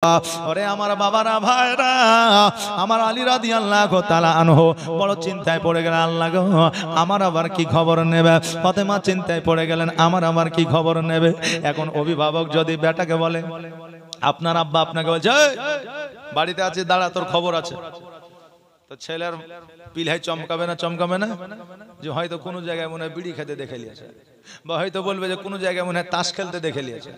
ওরে আমার বাবারা ভাইরা, আমার আলী রাদিয়াল্লাহু তাআলা আনহু বড় চিন্তায় পড়ে গেলেন। আল্লাহ গো, আমার আবার কি খবর নেবে? ফাতেমা চিন্তায় পড়ে গেলেন, আমার আবার কি খবর নেবে? এখন অভিভাবক যদি বেটাকে বলে, আপনার আব্বা আপনাকে বলছে বাড়িতে আছে, দাঁড়া তোর খবর আছে, তো ছেলের পিলাই চমকাবে না? চমকাবে না? যে হয়তো কোনো জায়গায় মনে হয় বিড়ি খেতে দেখে নিয়েছে, বা হয়তো বলবে যে কোনো জায়গায় মনে হয় তাস খেলতে দেখে নিয়েছে,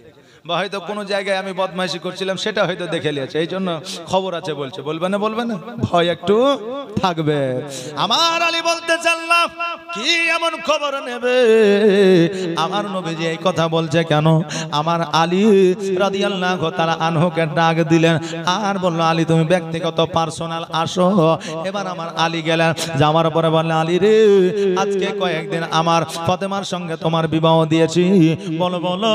বা হয়তো কোনো জায়গায় আমি বদমাইশি করছিলাম সেটা হয়তো দেখে নিয়েছে, এই জন্য খবর আছে বলছে। বলবে না? বলবে না? ভয় একটু থাকবে। আমার আলী বলতে চাল্লাম, কি এমন খবর নেবে? আমার নবীজি এই কথা বলছে কেন? আমার আলী রাদিয়াল্লাহু তাআলা আনহুকে ডাক দিলেন আর বলল, আলী তুমি ব্যক্তিগত পার্সোনাল আসো। এবার আমার আলী গেলেন, যাওয়ার পরে বললেন, আলী রে, আজকে কয়েকদিন আমার ফাতেমার সঙ্গে তোমার বিবাহ দিয়েছি, বলো বলো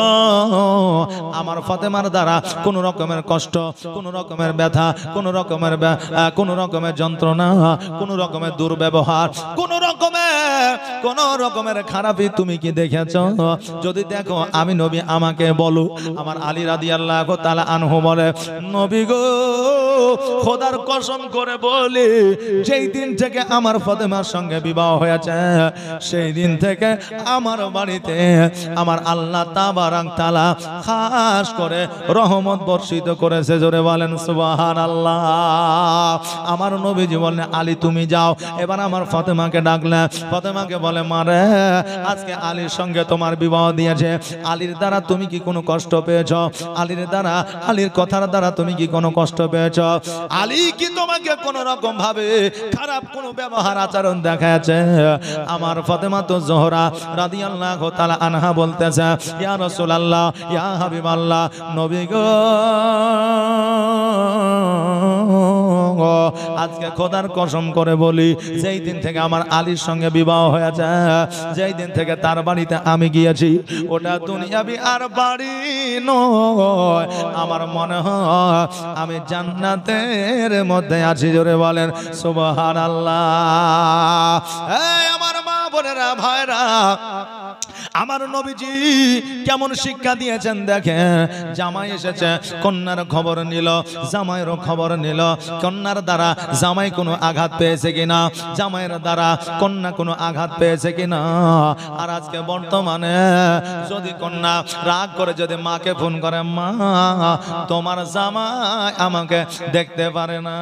আমার ফাতেমার দ্বারা কোন রকমের কষ্ট, কোন রকমের ব্যথা, কোন রকমের যন্ত্রণা, কোন রকমের দুর্ব্যবহার, কোন রকমের খারাপই তুমি কি দেখেছো? যদি দেখো আমি নবী আমাকে বলো। আমার আলী রাদিয়াল্লাহু তাআলা আনহু বলে, নবী গো, খোদার কসম করে বলি, যেই দিন থেকে আমার ফাতেমার সঙ্গে বিবাহ হয়েছে সেই দিন থেকে আমার বাড়িতে আমার আল্লাহ তাবারাক তাআলা খাস করে রহমত বর্ষিত করেছে। জোরে বলেন সুবহানাল্লাহ। আমার নবীজি বললেন, আলী তুমি যাও। এবার আমার ফাতেমাকে ডাকলেন, ফাতেমাকে বলে, মারে আজকে আলীর সঙ্গে তোমার বিবাহ দিয়েছে, আলীর দ্বারা তুমি কি কোনো কষ্ট পেয়েছ? আলীর দ্বারা, আলীর কথার দ্বারা তুমি কি কোনো কষ্ট পেয়েছ? আলী কি তোমাকে কোন রকম ভাবে খারাপ কোনো ব্যবহার আচরণ দেখাচ্ছে? আমার ফাতেমা তো জোহরা রাদিয়াল্লাহু তাআলা আনহা বলতেছে, ইয়া রাসূলুল্লাহ, ইয়া হাবিবাল্লাহ, নবী গো, আজকে খোদার কসম করে বলি, যেই দিন থেকে আমার আলীর সঙ্গে বিবাহ হয়েছে, যেই দিন থেকে তার বাড়িতে আমি গিয়েছি, ওটা দুনিয়াবি আর বাড়ি নয়, আমার মনে হয় আমি জান্নাতের মধ্যে আছি। জোরে বলেন সুবহানাল্লাহ। এই আমার মা বোনেরা ভাইরা, আমার নবীজি কেমন শিক্ষা দিয়েছেন দেখেন। জামাই এসেছে, কন্যার খবর নিল, জামাইয়েরও খবর নিল, কন্যার দ্বারা জামাই কোনো আঘাত পেয়েছে কিনা, জামাইয়ের দ্বারা কন্যা কোনো আঘাত পেয়েছে কিনা। আর আজকে বর্তমানে যদি কন্যা রাগ করে যদি মাকে ফোন করে, মা তোমার জামাই আমাকে দেখতে পারে না,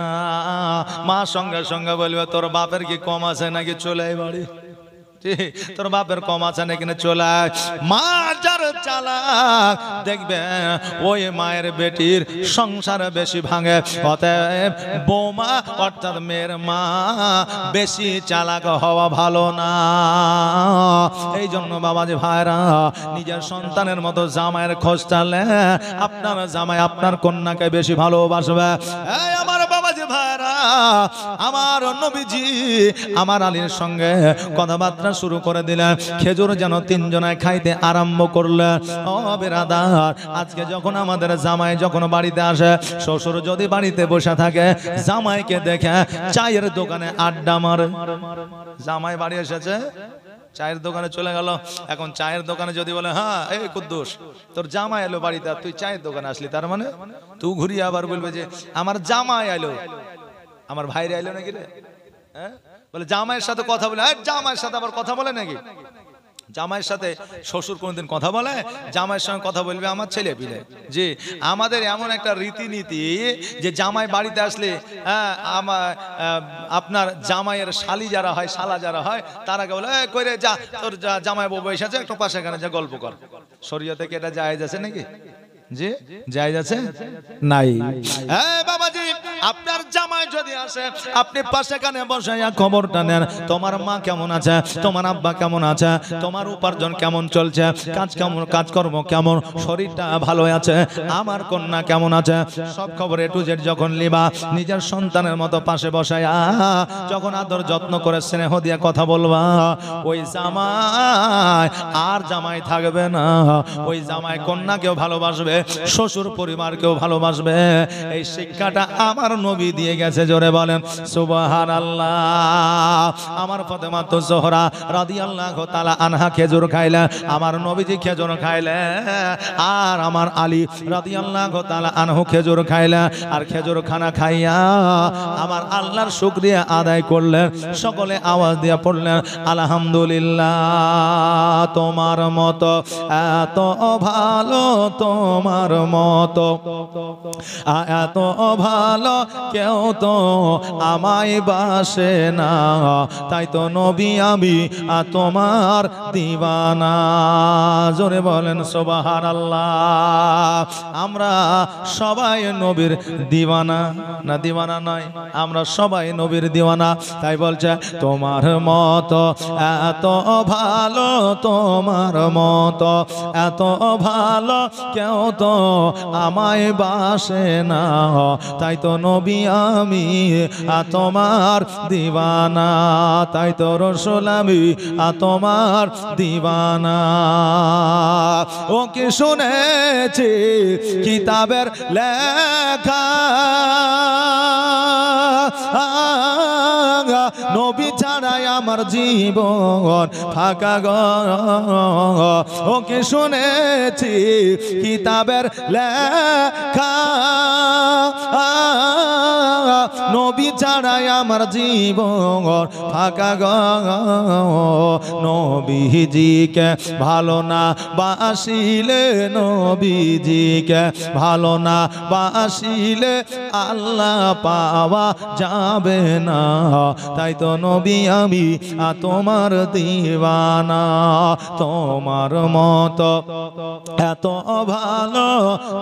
মা সঙ্গে সঙ্গে বলবে, তোর বাপের কি কম আছে নাকি, চলে বাড়ি, তোর বাপের কম আছে নাকি, চলে। মা যার চালাক দেখবে ওই মায়ের বেটির সংসার বেশি ভাঙে। অতএব বৌমা অর্থাৎ মেয়ের মা বেশি চালাক হওয়া ভালো না। এই জন্য বাবাজি ভাইরা, নিজের সন্তানের মতো জামাইয়ের খোঁজ চালে আপনার জামাই আপনার কন্যাকে বেশি ভালোবাসবে। এই আমার বাবাজি ভাইরা, আমার নবীজি আমার আলীর সঙ্গে কথাবার্তা শুরু করে দিলেন। খেজুর যেন তিনজনায় খাইতে আরম্ভ করলেন। ও বেরাদার, আজকে যখন আমাদের জামাই যখন বাড়িতে আসে, শ্বশুর যদি বাড়িতে বসে থাকে, জামাইকে দেখে চায়ের দোকানে আড্ডা মারে। জামাই বাড়ি এসেছে, চায়ের দোকানে চলে গেল। এখন চায়ের দোকানে যদি বলে, হ্যাঁ এই কুদ্দুস, তোর জামাই এলো বাড়িতে, তুই চায়ের দোকানে আসলি, তার মানে তুই ঘুরিয়ে আবার বলবে যে আমার জামাই এলো, আমার ভাইরা এলো নাকি রে? হ্যাঁ, বলে জামাইয়ের সাথে কথা বলে, জামাইয়ের সাথে আবার কথা বলে নাকি? জামাইয়ের সাথে শ্বশুর কোনদিন কথা বলে? জামাইয়ের সঙ্গে কথা বলবে আমার ছেলে পিলে। যে আমাদের এমন একটা রীতিনীতি যে জামাই বাড়িতে আসলে আপনার জামাইয়ের শালি যারা হয়, শালা যারা হয়, তারাকে বলে, কই রে, যা তোর জামাই বউ এসেছে, একটু পাশে এখানে যা গল্প কর। শরীয়তে কি এটা জায়েজ আছে নাকি? জি জায়েজ আছে নাই? এই বাবাজি, আপনার জামাই যদি আসে, আপনি পাশে কানে বসে খবরটা নেন, তোমার মা কেমন আছে, তোমার আব্বা কেমন আছে, তোমার উপার্জন কেমন চলছে, কাজকর্ম কেমন, শরীরটা ভালো আছে, আমার কন্যা কেমন আছে, সব খবর এ টু জেড যখন লিবা, নিজের সন্তানের মতো পাশে বসায় যখন আদর যত্ন করে স্নেহ দিয়ে কথা বলবা, ওই জামাই আর জামাই থাকবে না। ওই জামাই কন্যাকেও ভালোবাসবে, শ্বশুর পরিবারকেও ভালোবাসবে। এই শিক্ষাটা আমার নবী দিয়ে গেছে। জোরে বলেন সুবহানাল্লাহ। আমার ফাতেমা তো জোহরা রাদিয়াল্লাহু তাআলা আনহা খেজুর খাইলে, আমার নবীজি খেজুর খাইলে, আর আমার আলী রাদিয়াল্লাহু তাআলা আনহু খেজুর খাইলে, আর খেজুর খানা খাইয়া আমার আল্লাহর শুকরিয়া আদায় করলেন। সকলে আওয়াজ দিয়ে পড়লেন আলহামদুলিল্লাহ। তোমার মতো এত ভালো, তোমার মতো এত ভালো কেউ তো আমায় বাসে না, তাই তো নবী আমি তোমার দিওয়ানা। জোরে বলেন সুবহানাল্লাহ। আমরা সবাই নবীর দিওয়ানা, না দিওয়ানা নয়? আমরা সবাই নবীর দিওয়ানা। তাই বলছে তোমার মতো এত ভালো, তোমার মতো এত ভালো কেউ তো আমায় বাসে না, তাই তো নবী আমি তোমার দিওয়ানা, তাই তো রাসূল আমি তোমার দিওয়ানা। ও কি শুনেছি কিতাবের লেখা, নবী ছাড়াই আমার জীবন ফাঁকা গো। ও কি শুনেছি কিতাবের লেখা, নবী ছাড়াই আমার জীবন ফাঁকা গো। নবীজিকে ভালো না বাসিলে, নবীজিকে ভালো না বাসিলে আল্লাহ পাওয়া যাবে না, তাই তো নবী আমি তোমার দিওয়ানা। তোমার মতো এত ভালো,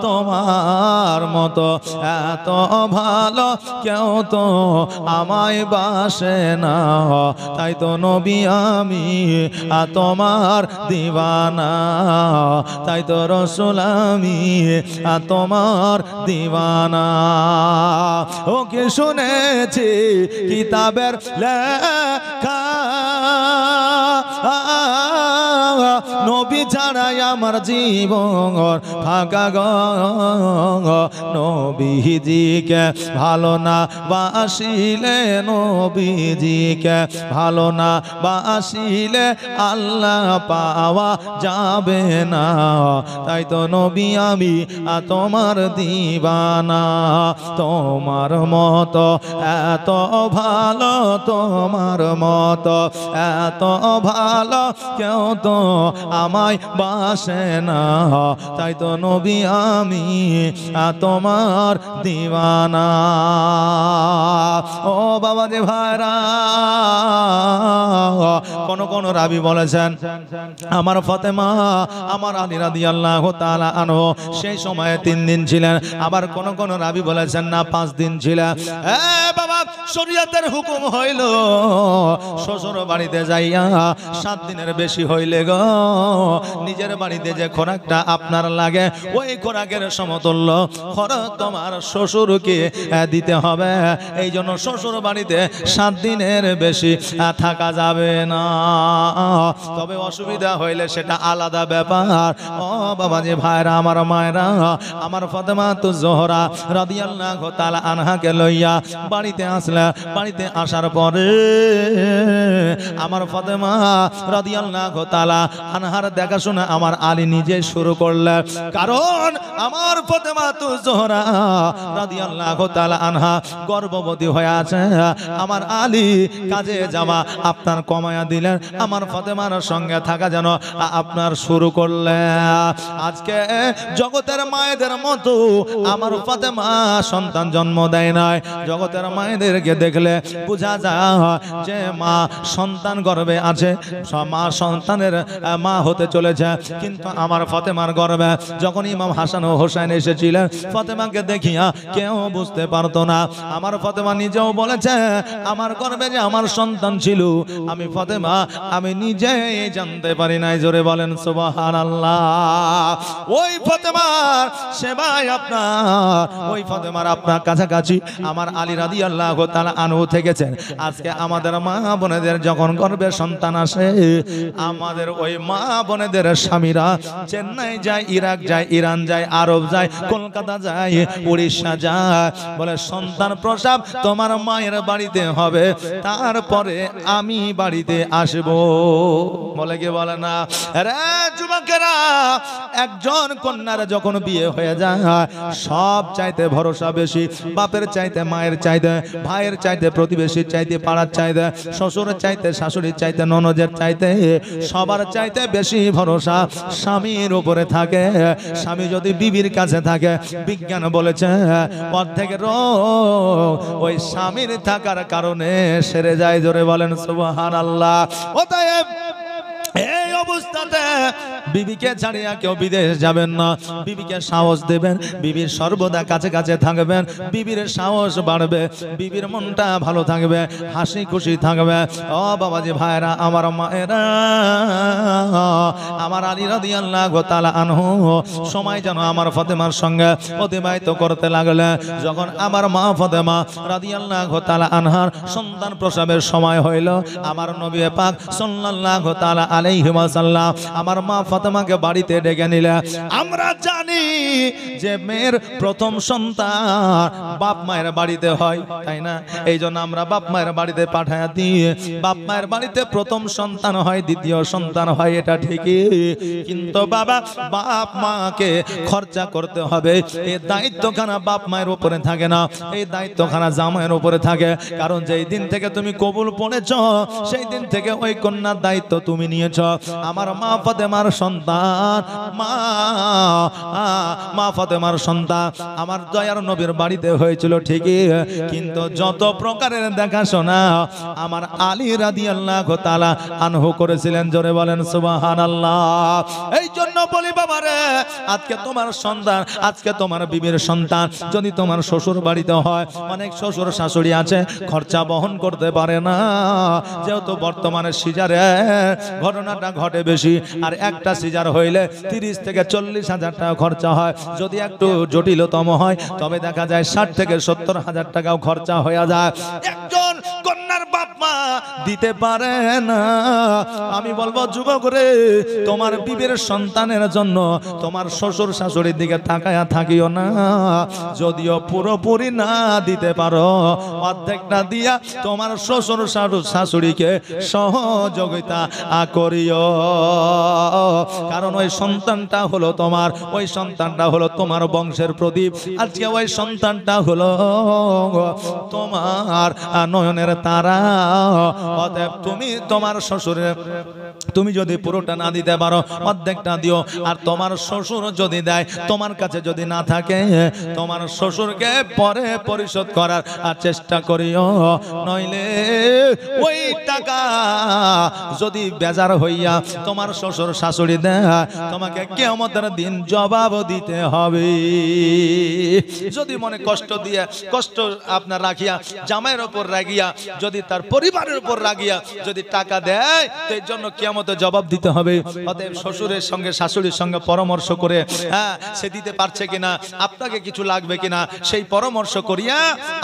তোমার মতো এত ভালো কেউ তো আমায় বাসে না, তাই তো নবী আমি তোমার দিওয়ানা, তাই তো রাসূল আমি তোমার দিওয়ানা। ও কি শুনেছি কিতাবের লেখা, নবী ছাড়াই আমার জীবন ফাঁকা গো। নবীজিকে ভালো না বাসিলে, নবীজিকে ভালো না বাসিলে আল্লাহ পাওয়া যাবে না, তাই তো নবী আমি তোমার দিওয়ানা। তোমার মতো এত ভালো, তোমার মতো এত ভালো কেউ তো আমায় বাসে না, তাই তো নবী আমি তোমার দিওয়ানা। ও বাবা যে ভাইরা, কোন কোন রাবি বলেছেন আমার ফাতেমা আমার আলী রাদিয়াল্লাহু তাআলা আনহু সেই সময়ে 3 দিন ছিলেন। আবার কোন কোন রাবি বলেছেন না 5 দিন ছিলেন। বাবা শরীয়তের হুকুম হইল শ্বশুর বাড়িতে যাইয়া 7 দিনের বেশি হইলে গো নিজের বাড়িতে যে খোরাকটা আপনার লাগে ওই খোরাকের সমতুল্য খরচ তোমার শ্বশুরকে দিতে হবে। এই জন্য শ্বশুর বাড়িতে 7 দিনের বেশি থাকা যাবে না। তবে অসুবিধা হইলে সেটা আলাদা ব্যাপার। ও বাবা যে ভাইরা আমার মায়েরা, আমার ফাতেমা তো জোহরা রাদিয়াল্লাহু তাআলা আনহাকে লইয়া বাড়িতে আসলে, বাড়িতে আসার পরে আমার ফাতেমা রাদিয়াল্লাহু তাআলা আনহার দেখাশোনা আমার আলী নিজে শুরু করলেন। কারণ আমার ফাতেমা তো জোহরা রাদিয়াল্লাহু তাআলা আনহা গর্ভবতী হয়ে আছে। আমার আলী কাজে যাওয়া আপনার কমায়া দিলেন, আমার ফাতেমার সঙ্গে থাকা যেন আপনার শুরু করলেন। আজকে জগতের মায়েদের মতো আমার ফাতেমা সন্তান জন্ম দেয় নাই। জগতের মায়েদেরকে দেখলে বোঝা যায় যে মা সন্তান গর্ভে আছে, মা সন্তানের মা হতে চলেছে। কিন্তু আমার ফাতেমার গর্ভে যখন ইমাম হাসান ও হোসেন এসেছিলেন, ফাতেমাকে দেখিয়া কেউ বুঝতে পারতো না। আমার ফাতেমা নিজেও বলেছে আমার গর্ভে যে আমার সন্তান ছিল আমি ফাতেমা আমি নিজেই জানতে পারি নাই। জোরে বলেন সুবহানাল্লাহ। ওই ফাতেমার সেবায় আপনার, ওই ফাতেমার আপনার কাছাকাছি আমার আলী রাদিয়াল্লাহু তাআলা আনহু থেকেছেন। আজকে আমাদের মা বোনেদের যখন গর্ভে সন্তান আসে, আমাদের ওই মা মা বোনেদের স্বামীরা চেন্নাই যায়, ইরাক যায়, ইরান যায়, আরব যায়, কলকাতা যায়, উড়িষ্যা যায়, বলে সন্তান প্রসব তোমার মায়ের বাড়িতে হবে, তারপরে আমি বাড়িতে আসব। বলে কি বলে না? রে যুবকেরা, একজন কন্যার যখন বিয়ে হয়ে যায় সব চাইতে ভরসা বেশি, বাপের চাইতে, মায়ের চাইতে, ভাইয়ের চাইতে, প্রতিবেশীর চাইতে, পাড়ার চাইতে, শ্বশুরের চাইতে, শাশুড়ির চাইতে, ননদের চাইতে, সবার চাইতে বেশি ভরসা স্বামীর উপরে থাকে। স্বামী যদি বিবির কাছে থাকে, বিজ্ঞান বলেছে অর্ধেক রোগ ওই স্বামীর থাকার কারণে সেরে যায়। জোরে বলেন সুবহানাল্লাহ। অতএব এই অবস্থাতে বিবিকে ছাড়িয়া কেউ বিদেশ যাবেন না। বিবিকে সাহস দেবেন, বিবির সর্বদা কাছে কাছে থাকবেন, বিবির সাহস বাড়বে, বিবির মনটা ভালো থাকবে, হাসি খুশি থাকবে। ও বাবাজি ভাইরা, আমার মায়েরা, আমার আলী রাদিয়াল্লাহু তাআলা আনহু সময় যেন আমার ফাতেমার সঙ্গে অতিবাহিত করতে লাগলেন। যখন আমার মা ফাতেমা রাদিয়াল্লাহু তাআলা আনহার সন্তান প্রসবের সময় হইল, আমার নবী পাক সাল্লাল্লাহু তাআলা আলাইহি ওয়াসাল্লাম আমার মা ফাতেমাকে বাড়িতে ডেকে নিলেন। আমরা জানি যে মেয়ের প্রথম সন্তান বাপ মায়ের বাড়িতে হয়, তাই না? এই জন্য আমরা বাপ মায়ের বাড়িতে পাঠায় দিই। বাপ মায়ের বাড়িতে প্রথম সন্তান হয়, দ্বিতীয় সন্তান হয়, এটা ঠিকই, কিন্তু বাবা বাপ মাকে খরচা করতে হবে। এই দায়িত্বখানা বাপ মায়ের উপরে থাকে না, এই দায়িত্বখানা জামাইয়ের উপরে থাকে। কারণ যেই দিন থেকে তুমি কবুল পড়েছ, সেই দিন থেকে ওই কন্যার দায়িত্ব তুমি নিয়েছ। আমার মা ফাতেমার সন্তান, মা ফাতেমার সন্তান আমার দয়ার নবীর বাড়িতে হয়েছিল ঠিকই, কিন্তু যত প্রকারের দেখাশোনা আমার আলী রাদিয়াল্লাহু তাআলা আনহু করেছিলেন। জোরে বলেন সুবহানাল্লাহ। এই জন্য বলি বাবারে, আজকে তোমার সন্তান, আজকে তোমার বিবির সন্তান যদি তোমার শ্বশুর বাড়িতে হয়, অনেক শ্বশুর শাশুড়ি আছে খরচা বহন করতে পারে না, যেহেতু বর্তমানে সিজারে ঘটনাটা ঘটে বেশি, আর একটা সিজার হইলে 30 থেকে 40 হাজার টাকা খরচা হয়। যদি একটু জটিলতম হয় তবে দেখা যায় 60 থেকে 70 হাজার টাকাও খরচা হয়ে যায়। একজন কন্যার বাপ মা দিতে পারে না। আমি বলবো যুবক রে, তোমার বিবির সন্তানের জন্য তোমার শ্বশুর শাশুড়ির দিকে তাকায়া থাকিও না। যদিও পুরোপুরি না দিতে পারো, অর্ধেকটা দিয়া তোমার শ্বশুর শাশুড়িকে সহযোগিতা করিও। কারণ ওই সন্তানটা হলো তোমার, ওই সন্তানটা হলো তোমার বংশের প্রদীপ। আজকে ওই সন্তানটা হলো তোমার নয়নের তারা। অতএব তুমি তোমার শ্বশুরের, তুমি যদি পুরোটা না দিতে পারো, অর্ধেকটা দিও। আর তোমার শ্বশুর যদি দেয়, তোমার কাছে যদি না থাকে, তোমার শ্বশুরকে পরে পরিশোধ করার চেষ্টা করিও। নইলে ওই টাকা যদি বেজার হইয়া তোমার শ্বশুর শাশুড়ি দেয়, তোমাকে কিয়ামতের দিন জবাব দিতে হবে। যদি মনে কষ্ট দিয়ে, কষ্ট আপনার রাখিয়া, জামাইয়ের উপর রাগিয়া, যদি তার পরিবারের উপর রাগিয়া যদি টাকা দেয়, তো এর জন্য কিয়ামতে জবাব দিতে হবে। অতএব শ্বশুরের সঙ্গে শাশুড়ির সঙ্গে পরামর্শ করে, সে দিতে পারছে কিনা, আপনাকে কিছু লাগবে কিনা, সেই পরামর্শ করিয়া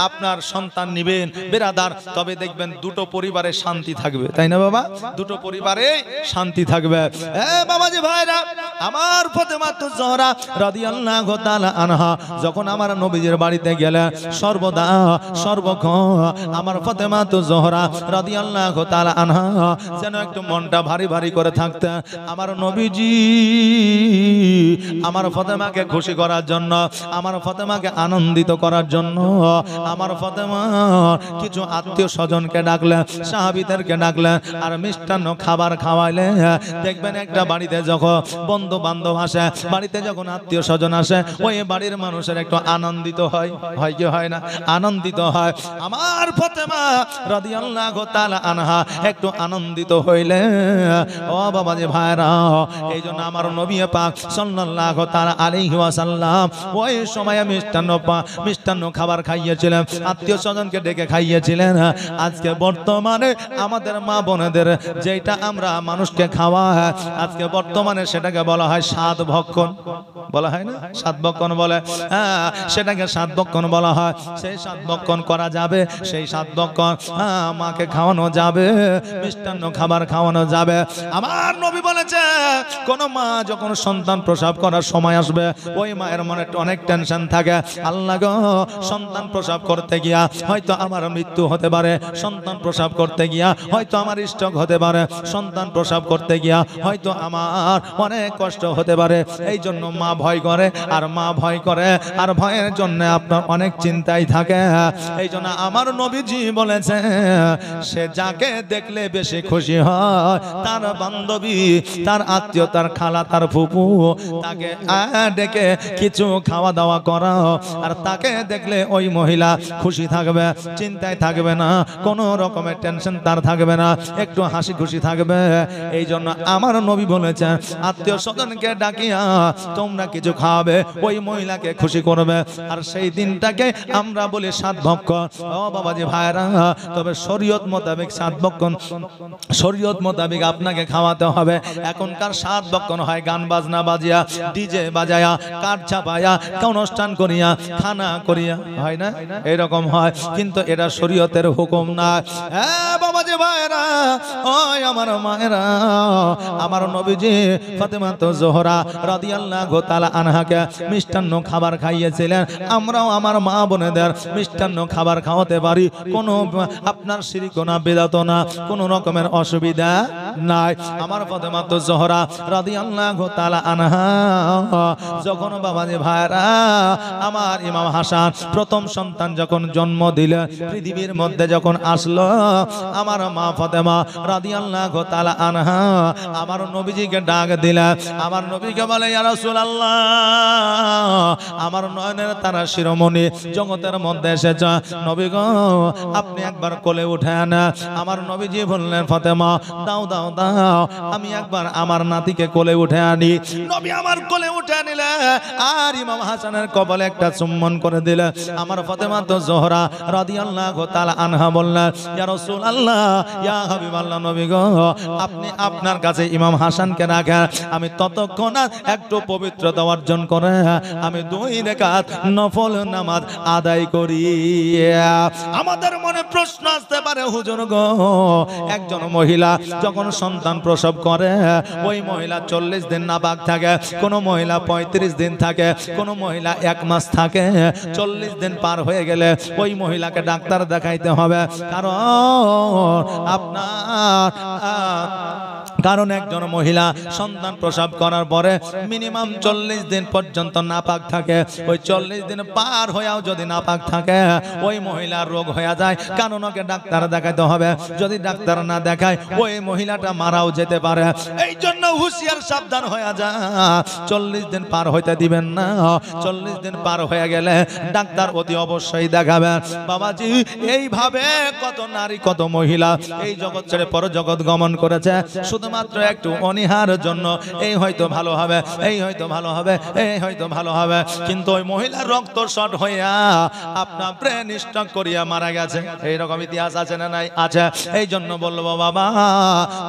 আপনার সন্তান নিবেন বেরাদার। তবে দেখবেন দুটো পরিবারে শান্তি থাকবে, তাই না বাবা? দুটো পরিবারে শান্তি থাকবে। বাবাজি ভাইরা, আমার ফাতেমা জোহরা রাদিয়াল্লাহু তাআলা আনহা যখন আমার নবীজির বাড়িতে গেলেন, সর্বদা সর্বক্ষণ আমার ফাতেমা জোহরা রাদিয়াল্লাহু তাআলা আনহা যেন একটু মনটা ভারী ভারী করে থাকতেন। আমার নবীজি আমার ফাতেমাকে খুশি করার জন্য, আমার ফাতেমাকে আনন্দিত করার জন্য আমার ফাতেমা কিছু আত্মীয় স্বজনকে ডাকলেন, সাহাবীদেরকে ডাকলেন, আর মিষ্টান্ন খাবার খাওয়াইলেন। দেখবেন একটা বাড়িতে যখন বন্ধু বান্ধব আসে, বাড়িতে যখন আত্মীয় স্বজন আসে, ওই বাড়ির মানুষের একটু আনন্দিত হয়, হয় কি হয় না? আনন্দিত হয়। আমার ফাতেমা রাদিয়াল্লাহু তাআলা আনহা একটু আনন্দিত হইলে, ও বাবাজি ভাইরা, এই জন্য আমার নবী পাক সাল্লাল্লাহু তাআলা আলাইহি ওয়াসাল্লাম ওই সময় মিষ্টান্ন খাবার খাইয়েছিলেন, আত্মীয় স্বজনকে ডেকে খাইয়েছিলেন। আজকে বর্তমানে আমাদের মা বোনেদের যেটা আমরা মানুষকে খাওয়া, আজকে বর্তমানে সেটাকে বলা হয় সাত ভক্ষণ, বলা হয় না? সাত ভক্ষণ বলে, সেটাকে সাত ভক্ষণ বলা হয়। সেই সাত ভক্ষণ করা যাবে, সেই সাত ভক্ষণ মাকে খাওয়ানো যাবে, মিষ্টান্ন খাবার খাওয়ানো যাবে। আমার নবী বলেছে কোন মা যখন সন্তান প্রসব করার সময় আসবে, ওই মায়ের মনে অনেক টেনশন থাকে, আল্লাহ গো সন্তান প্রসব করতে গিয়া হয়তো আমার মৃত্যু হতে পারে, সন্তান প্রসব করতে গিয়া হয়তো আমার স্ট্রোক হতে পারে, সন্তান প্রসব করতে গিয়া হয়তো আমার অনেক কষ্ট হতে পারে। এই জন্য মা ভয় করে, আর মা ভয় করে আর ভয়ের জন্য আপনার অনেক চিন্তাই থাকে। এই জন্য আমার নবীজি বলেছে সে যাকে দেখলে বেশি খুশি হয়, তার বান্ধবী, তার আত্মীয়, তার খালা, তার ফুপু, তাকে ডেকে কিছু খাওয়া দাওয়া করাও, আর তাকে দেখলে ওই মহিলা খুশি থাকবে, চিন্তায় থাকবে না, কোনো রকমের টেনশন তার থাকবে না, একটু হাসি খুশি থাকবে। এই জন্য আমার নবী বলেছেন আত্মীয় স্বজনকে ডাকিয়া তোমরা কিছু খাওয়াবে, ওই মহিলাকে খুশি করবে। আর সেই দিনটাকে আমরা বলি সাত ভক্ষণ। ও বাবাজি ভাইরা, তবে শরীয়ত মোতাবেক সাত ভক্ষণ, শরীয়ত মোতাবেক আপনাকে খাওয়াতে হবে। এখনকার সাত ভক্ষণ হয় গান বাজনা বাজিয়া, ডিজে বাজায়া, কাঠ চাপায়া, অনুষ্ঠান করিয়া, খানা করিয়া, হয় না? এরকম হয়, কিন্তু এটা শরীয়তের হুকুম না। হ্যাঁ বাবাজি ভাইরা, ওই আমার মায়েরা, আমার নবীজি ফাতেমা জোহরা রাদিয়াল্লাহু তাআলা আনহাকে মিষ্টান্ন খাবার খাইয়েছিলেন। আমরাও আমার মা বোনেদের মিষ্টান্ন খাবার খাওয়াতে পারি, কোনো আপনার শিরক না, বিদআত না, কোনো রকমের অসুবিধা নাই। আমার ফাতেমা জোহরা রাদিয়াল্লাহু তাআলা আনহা যখন বাবাজি ভাইরা আমার ইমাম হাসান প্রথম সন্তান যখন জন্ম দিলেন, পৃথিবীর মধ্যে যখন আসলো, আমার মা ফাতেমা রাদিয়াল্লাহু তাআলা আনহা আমার নবীজিকে ডাক দিলেন। আমার নবীকে বলে ইয়া রাসূলুল্লাহ, আমার নয়নের তারা শিরোমণি জগতের মধ্যে এসেছে, নবী গো আপনি একবার কোলে উঠেন। আমার নবীজি বললেন ফাতেমা দাও দাও দাও, আমি একবার আমার নাতিকে কোলে উঠে আনি। নবী আমার কোলে উঠে নিলে আর ইমাম হাসানের কপালে একটা চুম্বন করে দিলে। আমার ফাতেমা জোহরা রাদিয়াল্লাহু তাআলা আনহা বললেন ইয়া রাসূলুল্লাহ, ইয়া হাবিবাল্লাহ, নবী গো আপনি আপনার কাছে ইমাম হাসানকে রাখেন, আমি ততক্ষণ একটু পবিত্রতা অর্জন করে আমি 2 রাকাত নফল নামাজ আদায় করি। আমাদের মনে প্রশ্ন আসতে পারে হুজুর গো, একজন মহিলা যখন সন্তান প্রসব করে, ওই মহিলা 40 দিন নাপাক থাকে, কোন মহিলা 35 দিন থাকে, কোন মহিলা 1 মাস থাকে। 40 দিন পার হয়ে গেলে ওই মহিলাকে ডাক্তার দেখাইতে হবে, কারণ একজন মহিলা সন্তান প্রসব করার পরে মিনিমাম 40 দিন পর্যন্ত নাপাক থাকে। ওই 40 দিন পার হয়েও যদি নাপাক থাকে, ওই মহিলার রোগ হয়ে যায়, কারণ ওকে ডাক্তার দেখাতে হবে। যদি ডাক্তার না দেখায় ওই মহিলাটা মারাও যেতে পারে। এই জন্য হুঁশিয়ার, সাবধান হয়ে যায়, 40 দিন পার হইতে দিবেন না। 40 দিন পার হয়ে গেলে ডাক্তার অতি অবশ্যই দেখাবেন। বাবাজি এইভাবে কত নারী, কত মহিলা এই জগৎ ছেড়ে পর জগৎ গমন করেছে শুধুমাত্র একটু অনীহার জন্য। এই হয়তো ভালো হবে, এই হয়তো ভালো হবে, এই হয়তো ভালো হবে, কিন্তু ওই মহিলার রক্ত শর্ট হইয়া আপনার ব্রেন স্ট্রোক করিয়া মারা গেছে। এইরকম ইতিহাস আছে না নাই? আছে। এই জন্য বলবো বাবা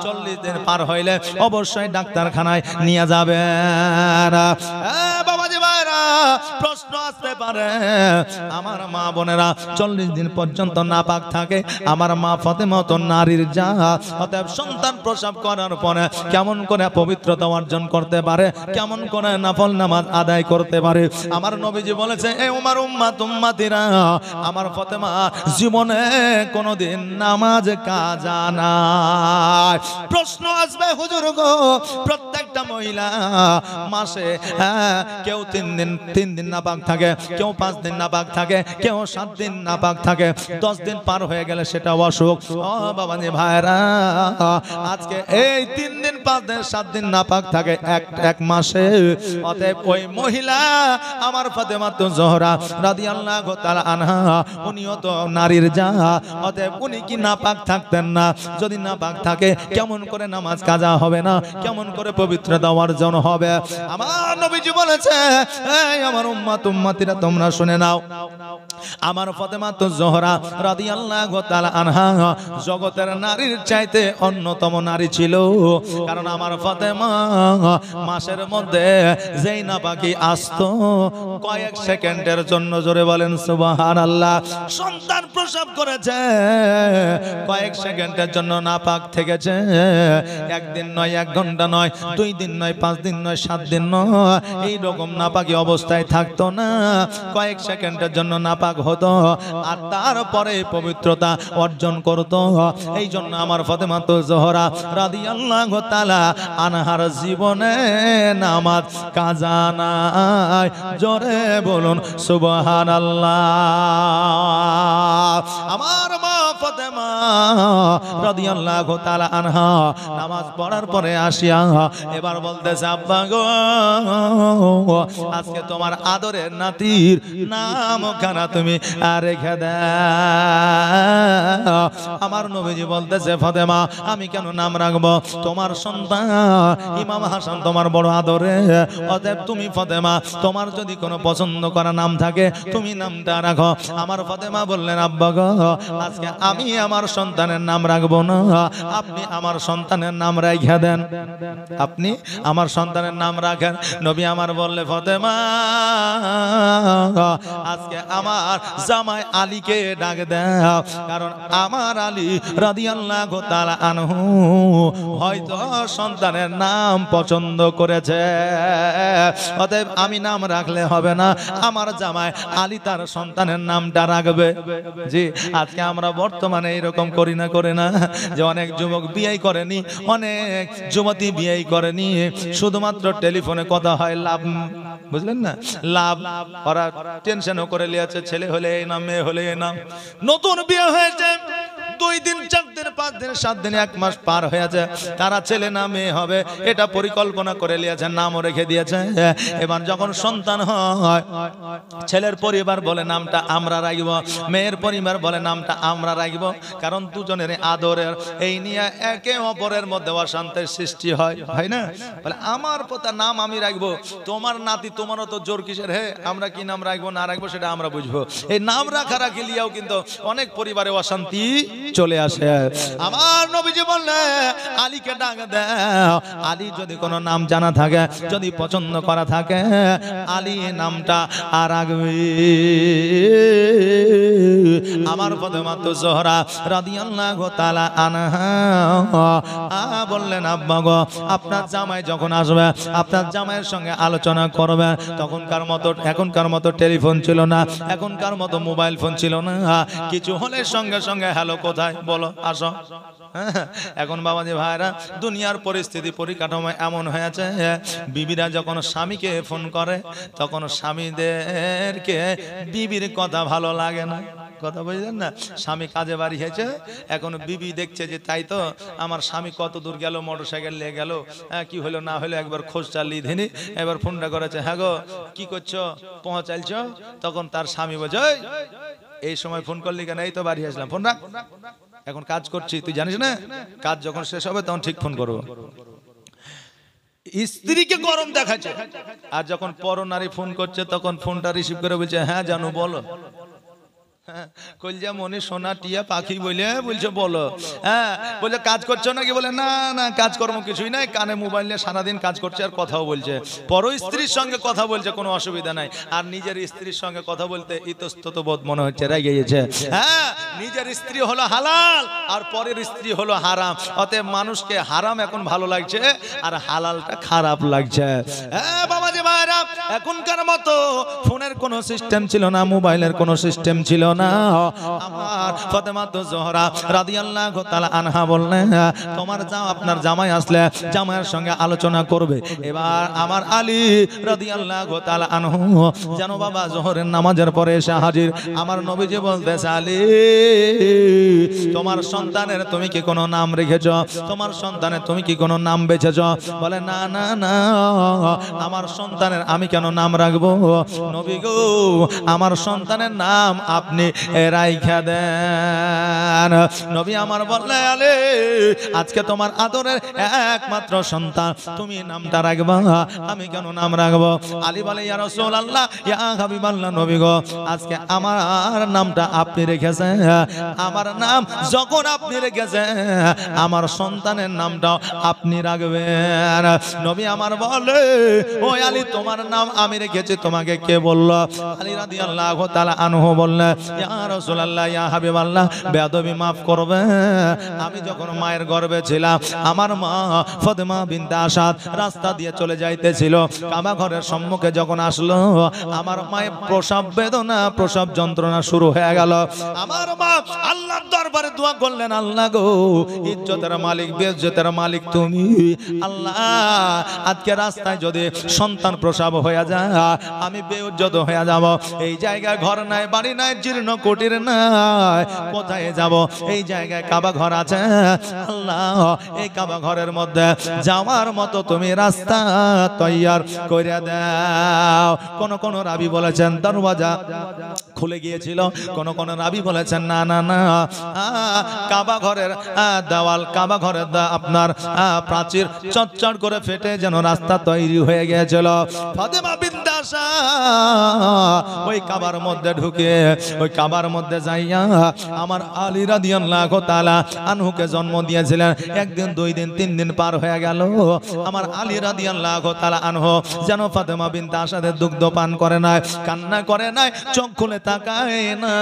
40 দিন পার হইলে অবশ্যই ডাক্তারখানায় নিয়ে যাবেন। বাবাজি ভাইরা, প্রশ্ন আসতে পারে আমার মা বোনেরা 40 দিন পর্যন্ত নাপাক থাকে, আমার মা ফাতেমা তো নারীর জাত, অতএব সন্তান প্রসব করার পরে কেমন করে পবিত্রতা অর্জন করতে পারে, কেমন করে নফল নামাজ আদায় করতে পারে? আমার নবীজি বলেছে এ উমার উম্মাত উম্মাতিরা, আমার ফাতেমা জীবনে কোনোদিন নামাজ কাজা নাই। প্রশ্ন আসবে হুজুর গো, প্রত্যেকটা মহিলা মাসে কেউ 3 দিন নাপাক থাকে, কেউ 5 দিন নাপাক থাকে, কেউ 7 দিন নাপাক থাকে, 10 দিন পার হয়ে গেলে সেটা অসুখ। ও বাবাজি ভাইরা, আজকে এই 3 দিন 5 দিন 7 দিন নাপাক থাকে এক মাসে। অতএব ওই মহিলা আমার ফাতেমা জোহরা রাদিয়াল্লাহু তাআলা আনহা, উনিও তো নারীর জাত, অতএব উনি কি নাপাক থাকতেন না? যদি নাপাক থাকে কেমন করে নামাজ কাজা হবে না, কেমন করে পবিত্রতা অর্জন হবে? আমার নবীজি বলেছে এই আমার উম্মত উম্মতিরা তোমরা শুনে নাও, আমার ফাতেমা জোহরা রাদিয়াল্লাহু তাআলা আনহা জগতের নারীর চাইতে অন্যতম নারী ছিল। কারণ কারণ আমার ফাতেমা মাসের মধ্যে যেই নাপাকি আসতো কয়েক সেকেন্ডের জন্য, জোরে বলেন সুবহানাল্লাহ, সন্তান প্রসব করেছে, কয়েক সেকেন্ডের জন্য নাপাক থেকেছে। একদিন নয়, 1 ঘন্টা নয়, 2 দিন নয়, 5 দিন নয়, 7 দিন নয়, এইরকম নাপাকি অবস্থায় থাকতো না, কয়েক সেকেন্ডের জন্য নাপাক হতো আর তারপরে পবিত্রতা অর্জন করত। এই জন্য আমার ফাতেমাতুল জোহরা রাদিয়াল্লাহু তাআলা আনহার জীবনে নামাজ কাজা নাই, জোরে বলুন সুবহানাল্লাহ। আমার মা ফাতেমা রাদিয়াল্লাহু তাআলা আনহা নামাজ পড়ার পরে আসিয়া এবার বলতেছে, আব্বা গো, আজকে তোমার আদরের নাতির নাম খানা তুমি রেখে দাও। আমার নবীজি বলতেছে, ফাতেমা আমি কেন নাম রাখবো? তোমার সন্তান ইমাম হাসান তোমার বড় আদরে, অতএব তুমি ফাতেমা তোমার যদি কোনো পছন্দ করা নাম থাকে তুমি নামটা রাখো। আমার ফাতেমা বললেন, আব্বা গো, আজকে আমি আমার সন্তানের নাম রাখবো না, আপনি আমার সন্তানের নাম রেখে দেন, আপনি আমার সন্তানের নাম রাখেন। নবী আমার বললে, ফাতেমা আজকে আমার জামাই আলীকে ডাক দাও, কারণ আমার আলী রাদিয়াল্লাহু তাআলা আনহু হয়তো সন্তানের নাম পছন্দ করেছে, অতএব আমি নাম রাখলে হবে না, আমার জামাই আলী তার সন্তানের নামটা রাখবে। জি, আজকে আমরা বর্তমানে এরকম করি না, করে না, যে অনেক যুবক বিয়ে করেনি, অনেক যুবতী বিয়ে করেনি, শুধুমাত্র টেলিফোনে কথা হয়, লাভ, বুঝলেন না, লাভ, ওরা টেনশনও করে লিয়েছে, ছেলে হলে এই নাম, মেয়ে হলে এই নাম। নতুন বিয়ে হয়েছে, 2 দিন 4 দিন 5 দিন 7 দিন 1 মাস পার হয়েছে, তারা ছেলে না মেয়ে হবে এটা পরিকল্পনা করে নিয়েছে, নামও রেখে দিয়েছে। এবার যখন সন্তান হয়, ছেলের পরিবার বলে নামটা আমরা রাখব, মেয়ের পরিবার বলে নামটা আমরা রাখব, কারণ দুজনের আদরের এই নিয়ে একে অপরের মধ্যে অশান্তির সৃষ্টি হয়, হয় না? বলে আমার পোতা নাম আমি রাখবো, তোমার নাতি তোমারও তো জোর কিসের, হে আমরা কি নাম রাখবো না রাখবো সেটা আমরা বুঝবো। এই নাম রাখি লিয়াও কিন্তু অনেক পরিবারে অশান্তি চলে আসে। আমার নবীজি বললে, আলীকে ডাক দাও, আলী যদি কোনো নাম জানা থাকে, যদি পছন্দ করা থাকে, আলী নামটা আর রাখবে। আমার ফাতেমাতুজ জোহরা রাদিয়াল্লাহু তাআলা আনহা বললেন, আব্বা গো, আপনার জামাই যখন আসবে, আপনার জামাইয়ের সঙ্গে আলোচনা করবে, এখনকার মতো টেলিফোন ছিল না, এখনকার মতো মোবাইল ফোন ছিল না, কিছু হলে সঙ্গে সঙ্গে হ্যালো কোথায় বলো আসো। এখন বাবাজি ভাইরা, দুনিয়ার পরিস্থিতি পরিকাঠামো এমন হয়েছে, বিবিরা যখন স্বামীকে ফোন করে তখন স্বামীদেরকে বিবির কথা ভালো লাগে না, কথা বুঝলেন না? স্বামী কাজে বাড়ি হয়েছে, এখন বিবি দেখছে যে তাই তো আমার স্বামী কত দূর গেল, মোটরসাইকেল নিয়ে গেল, কি হলো না হলো একবার খোঁজ চালিয়ে দিনি, এবার ফোনটা করেছে, হ্যাঁ গো কি করছো, পৌঁছাইছ? তখন তার স্বামী বলছে, এই সময় ফোন করলি কেন? এই তো বাড়ি আসলাম, ফোন রাখ, এখন কাজ করছি, তুই জানিস না, কাজ যখন শেষ হবে তখন ঠিক ফোন করবো। স্ত্রীকে গরম দেখাচ্ছে, আর যখন পর নারী ফোন করছে তখন ফোনটা রিসিভ করে বলছে, হ্যাঁ জানু বলো, কলজা মনে সোনা টিয়া পাখি বলে বলছে বলো, হ্যাঁ বলছে কাজ করছো নাকি? বলে না না কাজকর্ম কিছুই নাই, কানে মোবাইল নিয়ে সারাদিন কাজ করছে আর কথাও বলছে, পর স্ত্রীর সঙ্গে কথা বলছে, কোনো অসুবিধা নাই, আর নিজের স্ত্রীর সঙ্গে কথা বলতে ইতস্তত বোধ মনে হচ্ছে, রেগে গেছে। হ্যাঁ, নিজের স্ত্রী হলো হালাল আর পরের স্ত্রী হলো হারাম, অতএব মানুষকে হারাম এখন ভালো লাগছে আর হালালটা খারাপ লাগছে। হ্যাঁ বাবাজি ভাইরা, এখনকার মতো ফোনের কোনো সিস্টেম ছিল না, মোবাইলের কোনো সিস্টেম ছিল না। আমার ফাতেমাতুজ জোহরা রাদিয়াল্লাহু তাআলা আনহা বললেন, আপনার জামাই আসলে জামাইয়ের সঙ্গে আলোচনা করবে। এবার আমার আলী রাদিয়াল্লাহু তাআলা আনহু যেন বাবা জোহরের নামাজের পরে এসে হাজির। আমার নবীজি বলতেছে, আলী তোমার সন্তানের তুমি কি কোনো নাম রেখেছো? তোমার সন্তানের তুমি কি কোনো নাম বেছেছো? বলে না না না, আমার সন্তানের আমি কেন নাম রাখবো? নবী গো, আমার সন্তানের নাম আপনি রাইখা দেন। দিলেন। নবী আমার বললেন আলী আজকে তোমার আদরের একমাত্র সন্তান, তুমি নামটা রাখবা। আমি কেন নাম রাখবো? আলী বলে ইয়া রাসূলুল্লাহ ইয়া হাবিবাল্লাহ, নবী গো আজকে আমার নামটা আপনি রেখেছেন, আমার নাম যখন আপনি রেখেছেন আমার সন্তানের নামটাও আপনি রাখবেন। নবী আমার বলে ও আলী তোমার নাম আমি রেখেছি, তোমাকে কে বলল? আলী রাদিয়াল্লাহু তাআলা আনহু বললেন ইয়া রাসূলুল্লাহ ইয়া হাবিবাল্লাহ, বেয়াদবি মাফ করবে, আমি যখন মায়ের গর্ভে ছিলাম আমার মা ফাতেমা বিনতে আসাদ রাস্তা দিয়ে চলে যাইতেছিল, কাবা ঘরের সম্মুখে যখন আসলো আমার মায়ের প্রসব বেদনা প্রসব যন্ত্রণা শুরু হয়ে গেল। আমার মা আল্লাহর দরবারে দোয়া করলেন, আল্লাহ গো ইজ্জতের মালিক বেইজ্জতের মালিক তুমি, আল্লাহ আজকে রাস্তায় যদি সন্তান প্রসব হয়ে যায় আমি বেইজ্জত হয়ে যাব, এই জায়গায় ঘর নাই বাড়ি নাই জীর্ণ কুটির নাই, কোথায় যাব? এই জায়গায় কাবা ঘর আছে, আল্লাহ এই কাবা ঘরের মধ্যে যাওয়ার মতো তুমি রাস্তা তৈয়ার করে দাও। কোন কোন রাবি বলেছেন দরওয়াজা খুলে গিয়েছিল, কোন কোন রাবি বলেছেন না না না কাবা ঘরের দেওয়াল কাবা ঘরের আপনার প্রাচীর চটচট করে ফেটে যেন রাস্তা তৈরি হয়ে গিয়েছিল। ফাতেমা বিনতে আসাদ ওই কাবার মধ্যে ঢুকে ওই কাবার মধ্যে যাইয়া আমার আলী রাদিয়াল্লাহু তাআলা আনহুকে জন্ম দিয়েছিলেন। একদিন দুই দিন তিন দিন পার হয়ে গেল, আমার আলী রাদিয়াল্লাহু তাআলা আনহু যেন ফাতেমা বিনতে আসাদের দুগ্ধ পান করে নাই, কান্না করে নাই, চোখ খুলে তাকায় না,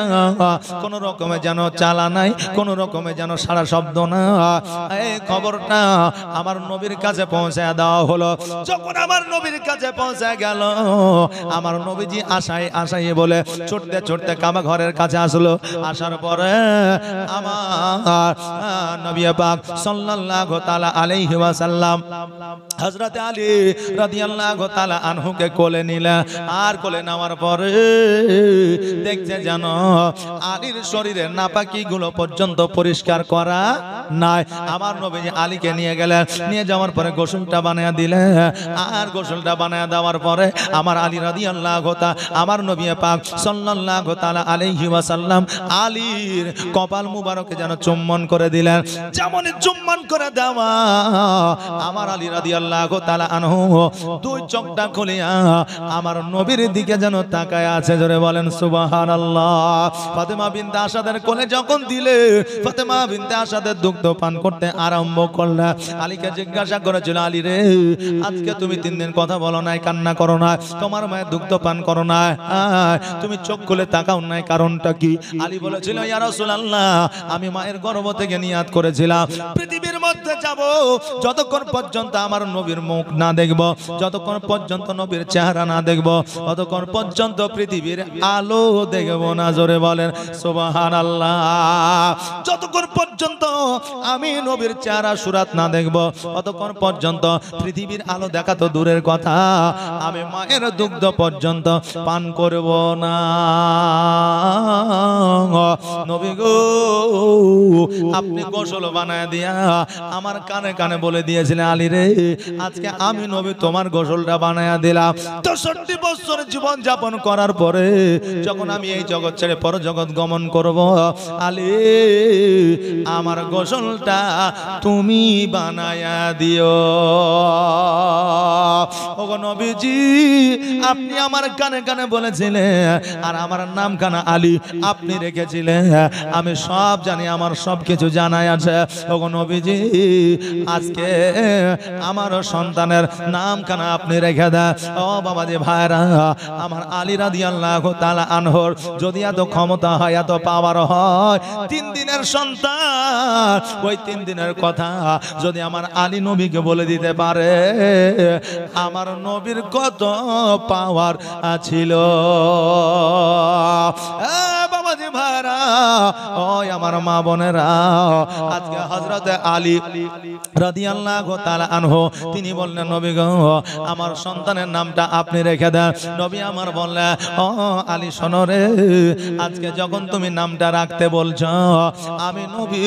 কোন রকমে যেন চালা নাই, কোন রকমে যেন সারা শব্দ না। এই খবরটা আমার নবীর কাছে পৌঁছে দেওয়া হলো। যখন আমার নবীর কাছে পৌঁছে গেল আমার নবীজি আশায় আশায় বলে ছুটতে ছুটতে কাবা ঘরের কাছে আসলো। আসার পরে আমার নবী পাক সাল্লাল্লাহু তাআলা আলাইহি ওয়াসাল্লাম হযরত আলী রাদিয়াল্লাহু তাআলা আনহুকে কোলে নিলেন। আর কোলে নেওয়ার পরে দেখছে যেন আলীর শরীরের নাপাকিগুলো পর্যন্ত পরিষ্কার করা নাই। আমার নবীজি আলীকে নিয়ে গেলেন, নিয়ে যাওয়ার পরে গোসলটা বানিয়ে দিলেন। আর গোসলটা বানিয়ে দেওয়ার পরে আমার আলী রাদিয়াল্লাহু তাআলা আমার নবী পাক সাল্লাল্লাহু তাআলা আলাইহি ওয়াসাল্লাম আলীর কপাল মুবারকে যেন চুম্বন করে দিলেন। যেমন চুম্বন করে দেওয়া আমার আলী রাদিয়াল্লাহু তাআলা আনহু দুই চোখটা খুলিয়া আমার নবীর দিকে যেন তাকায় আছে। জোরে বলেন সুবহানাল্লাহ। ফাতেমা বিনতে আসাদের কোলে যখন দিলে ফাতেমা বিনতে আসাদের দুগ্ধ পান করতে আরম্ভ করলেন। আলীকে জিজ্ঞাসা করেছিল, আলী রে আজকে তুমি 3 দিন কথা বলো নাই, কান্না করো না, তোমার মায়ের দুগ্ধ পান করো না, তুমি চোখ খুলে তাকাও নাই, কারণটা কি? আলী বলেছিল, ইয়া রাসূলুল্লাহ আমি মায়ের গর্ভ থেকে নিয়াত করেছিলাম পৃথিবীর মধ্যে যাব যতক্ষণ পর্যন্ত আমার নবীর মুখ না দেখব, যতক্ষণ পর্যন্ত নবীর চেহারা না দেখব, ততক্ষণ পর্যন্ত পৃথিবীর আলো দেখব না। জোরে বলেন সুবহানাল্লাহ। যতক্ষণ পর্যন্ত আমি নবীর চেহারা সুরাত না দেখব ততক্ষণ পর্যন্ত পৃথিবীর আলো দেখা তো দূরের কথা, আমি মায়ের দুগ্ধ পর্যন্ত পান করব না। নবী গো আপনি গোসল বানায় দিয়া আমার কানে কানে বলে দিয়েছিলেন, আলী রে আজকে আমি নবী তোমার গোসলটা বানায়া দিলাম। ৬৩ বছর জীবন যাপন করার পরে যখন আমি এই জগৎ ছেড়ে পর জগৎ গমন করব, আলী আমার গোসলটা তুমি বানায়া দিও। ওগো নবীজি আপনি আমার কানে কানে বলেছিলেন আর আমার নাম খানা আলী আপনি রেখেছিলেন, আমি সব জানি, আমার সব কিছু জানাই আছে। ওগো নবীজি আজকে আমার সন্তানের নাম খানা আপনি রেখে দেন। ও বাবাজি ভাইরা, আমার আলী রাদিয়াল্লাহু তাআলা আনহুর যদি এত ক্ষমতা হয়, এত পাওয়ার হয়, 3 দিনের সন্তান ওই 3 দিনের কথা যদি আমার আলী নবীকে বলে দিতে পারে, আমার নবীর কত পাওয়ার ছিল। বাবাজি ভাইরা, ওই আমার মা বোনেরা, আজকে হযরত আলী রাদিয়াল্লাহু তাআলা আনহু তিনি বললেন, নবী গো আমার সন্তানের নামটা আপনি রেখে দেন। নবী আমার বললেন, ও আলী শোনো রে, আজকে যখন তুমি নামটা রাখতে বলছো, আমি নবী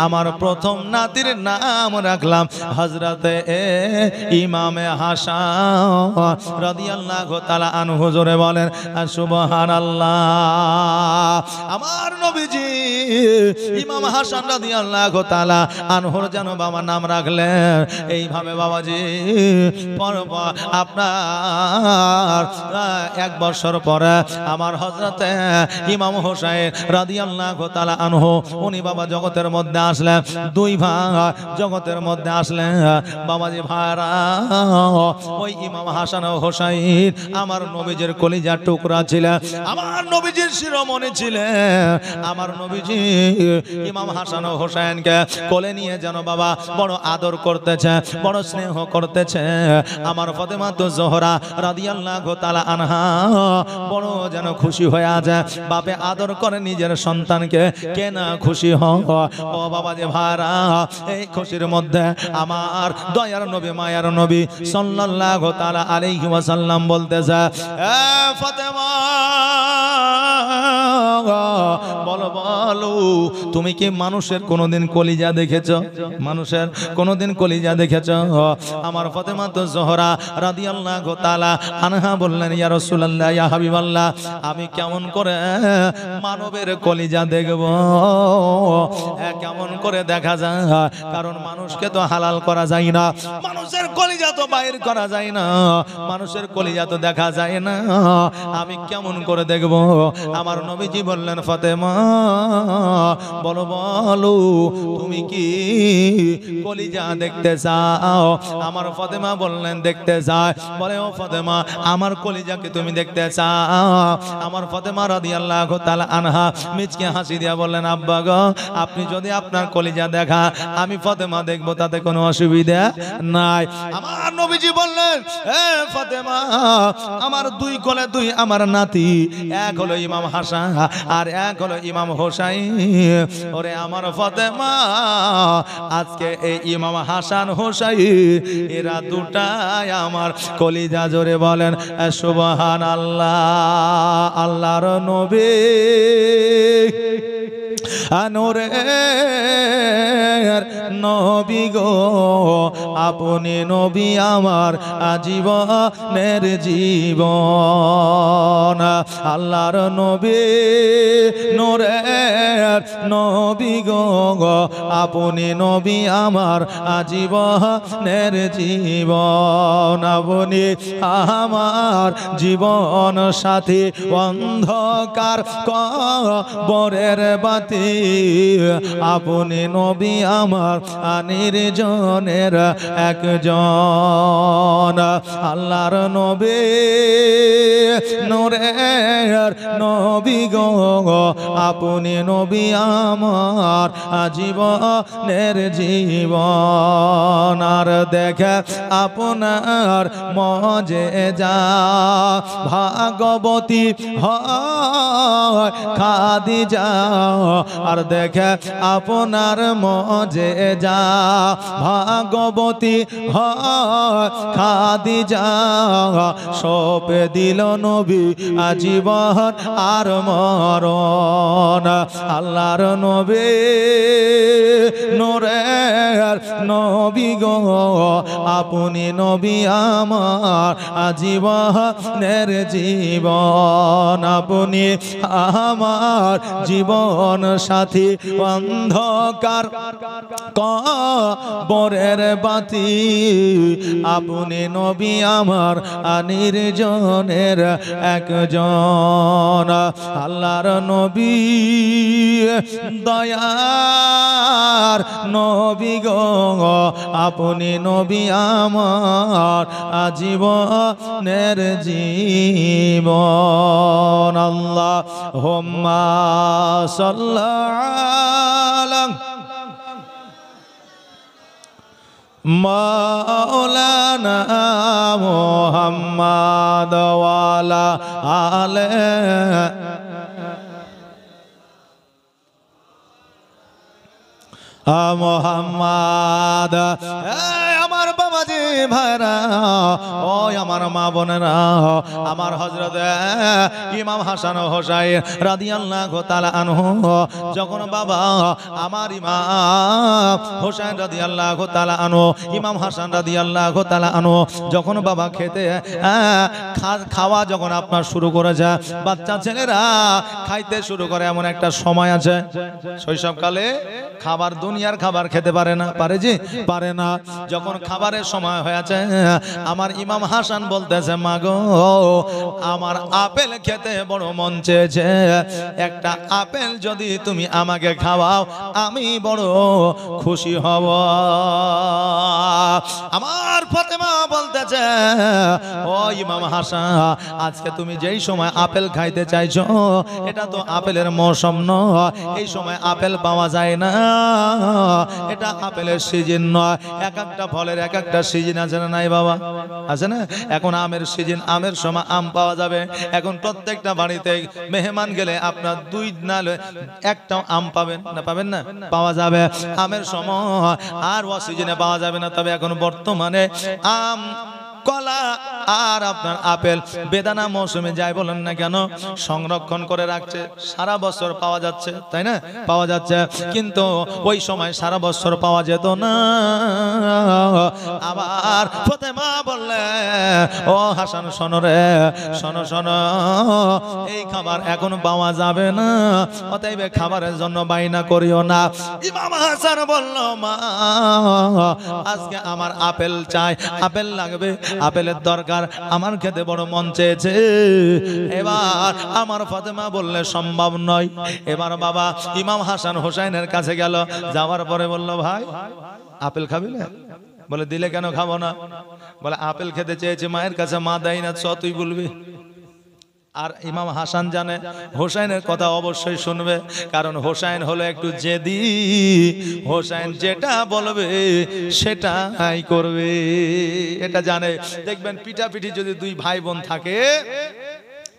আমার প্রথম নাতির নাম রাখলাম হযরত ইমামে হাসান রাদিয়াল্লাহু তাআলা আনহু। জোরে বলেন সুবহানাল্লাহ। আমার নবীজি ইমাম হাসান রাদিয়াল্লাহু তাআলা আনহুর যেন বাবা নাম রাখলেন এইভাবে বাবাজি আপনার 1 বছর পরে আমার হযরতে ইমাম হোসেন রাদিয়াল্লাহু তাআলা আনহু উনি বাবা জগতের মধ্যে আসলেন। 2 ভাই জগতের মধ্যে আসলেন বাবাজি ভাইরা। ওই ইমাম হাসান ও হোসেন আমার নবীজির কলিজার টুকরা ছিলেন, আমার নবীজির শিরোমণি ছিলেন। আমার নবীজি ইমাম হাসান ও হোসেনকে কোলে নিয়ে যেন বাবা বড় আদর করতেছে, বড় স্নেহ করতেছে। আমার ফাতেমা তো জোহরা রাদিয়াল্লাহু তাআলা আনহা বড় যেন খুশি হয়ে আছে। বাপে আদর করে নিজের সন্তানকে, কে না খুশি হয়? ও বাবা যে ভাইরা, এই খুশির মধ্যে আমার দয়ার নবী মায়ার নবী সাল্লাল্লাহু তাআলা আলাইহি ওয়াসাল্লাম বলতেছে, এ ফাতেমা বলো বলো, তুমি কি মানুষের কোনোদিন কলিজা দেখেছো? মানুষের কোনোদিন কলিজা দেখেছো? আমার ফাতেমা তো জোহরা রাদিয়াল্লাহু তাআলা আনহা বললেন, ইয়া রাসূলুল্লাহ, ইয়া হাবিবাল্লাহ, আমি কেমন করে মানবের কলিজা দেখব? কেমন করে দেখা যায়? কারণ মানুষকে তো হালাল করা যায় না, মানুষের কলিজা তো বাইর করা যায় না, মানুষের কলিজা তো দেখা যায় না, আমি কেমন করে দেখব? আমার নবীজি বললেন, ফাতেমা বলো বলো, তুমি কি কলিজা দেখতে চাও? আমার ফাতেমা বললেন, দেখতে চাই। বলে, ও ফাতেমা, আমার কলিজাকে তুমি দেখতে চাও? আমার ফাতেমা রাদিয়াল্লাহু তাআলা আনহা মিচকে হাসি দিয়া বললেন, আব্বা গো, আপনি যদি আপনার কলিজা দেখা আমি ফাতেমা দেখবো, তাতে কোনো অসুবিধা নাই। আমার নবীজি বললেন, হে ফাতেমা, আমার 2 কোলে 2 আমার নাতি, এক হলো ইমাম হাসান আর এক হলো ইমাম হোসেন। ওরে আমার ফাতেমা, আজকে এই ইমাম হাসান হোসেন এরা দুটাই আমার কলিজা। জোরে বলেন সুবহানাল্লাহ। আল্লাহর নবী নূরের নবী গো, আপনি নবী আমার আজীবনের জীবন। আল্লাহর নবী নূরের নবী গো, আপনি নবী আমার আজীবনের জীবন। আপনি আমার জীবন সাথী, অন্ধকার কবরের বাতি, আপনি নবী আমার নির্জনের একজন। আল্লাহর নবী নূরের নবী গো, আপনি নবী আমার জীবনের জীবন। আর দেখে আপনার মজেজা, ভাগবতী হয় খাদিজা। আর দেখে আপনার মজেজা, ভাগবতী হয় খাদিজা। সপে দিল নবী আজীবন আর মরণ। আল্লাহর নবী নূরের নবী গো, আপনি নবী আমার আজীবনের জীবন। আপনি আমার জীবন সাথী, অন্ধকার কবরের বাতি, আপনি নবী আমার নির্জনের একজন। আল্লাহর নবী দয়ার নবী গো, আপনি নবী আমার আজীবনের জীবন। আল্লাহুম্মা সাল্লি আলা মাওলানা মুহাম্মাদ ওয়া আলা আলে মুহাম্মাদ। আমার বাবা বাবাজি ভাইরা, ওই আমার মা বোনেরা, আমার হযরত ইমাম হাসান ও হোসাইন রাদিয়াল্লাহু তাআলা আনহু যখন বাবা আমার ইমাম হোসেন রাদিয়াল্লাহু তাআলা আনহু ইমাম হাসান রাদিয়াল্লাহু তাআলা আনহু যখন বাবা খেতে খাওয়া যখন আপনার শুরু করেছে, বাচ্চা ছেলেরা খাইতে শুরু করে, এমন একটা সময় আছে শৈশবকালে খাবার দুনিয়ার খাবার খেতে পারে না, পারে জি পারে না। যখন খাবারের সময় হয়েছে, আমার ইমাম হাসান বলতেছে, মা গো আমার আপেল খেতে বড় মন চেয়েছে, একটা আপেল যদি তুমি আমাকে খাওয়াও আমি বড় খুশি হব। আমার ফাতেমা বলতেছে, ও ইমাম হাসান, আজকে তুমি যেই সময় আপেল খাইতে চাইছো এটা তো আপেলের মৌসুম নয়, এই সময় আপেল পাওয়া যায় না, এটা আপেলের সিজন নয়। এক একটা ফলের এক একটা সিজন আছে না নাই বাবা, আছে না? এখন আমের সিজন, আমের সময় আম পাওয়া যাবে। এখন প্রত্যেকটা বাড়িতে মেহমান গেলে আপনার দুই নালে একটা আম পাবেন না, পাবেন না, পাওয়া যাবে আমের সময়, আর ও সিজনে পাওয়া যাবে না। তবে এখন বর্তমানে আম, কলা আর আপনার আপেল বেদানা মৌসুমে যাই বলেন না কেন সংরক্ষণ করে রাখছে, সারা বছর পাওয়া যাচ্ছে, তাই না? পাওয়া যাচ্ছে, কিন্তু ওই সময় সারা বছর পাওয়া যেত না। আবার ফাতেমা বললে, ও হাসান শোনো রে, শোনো শোনো, এই খাবার এখন পাওয়া যাবে না, অতএব খাবারের জন্য বাইনা করিও না। ইমাম হাসান বলল, মা আজকে আমার আপেল চাই, আপেল লাগবে, আপেলের দরকার, আমার খেতে বড় মন চেয়েছে। এবার আমার ফাতেমা বললে সম্ভব নয়। এবার বাবা ইমাম হাসান হোসাইনের কাছে গেল, যাওয়ার পরে বলল, ভাই আপেল খাবি না? বলে দিলে কেন খাবো না? বলে আপেল খেতে চেয়েছে, মায়ের কাছে মা দেয় না, চ তুই বলবি। আর ইমাম হাসান জানে হোসাইনের কথা অবশ্যই শুনবে, কারণ হোসাইন হলো একটু জেদি, হোসাইন যেটা বলবে সেটাই করবে, এটা জানে। দেখবেন পিঠাপিঠি যদি দুই ভাই বোন থাকে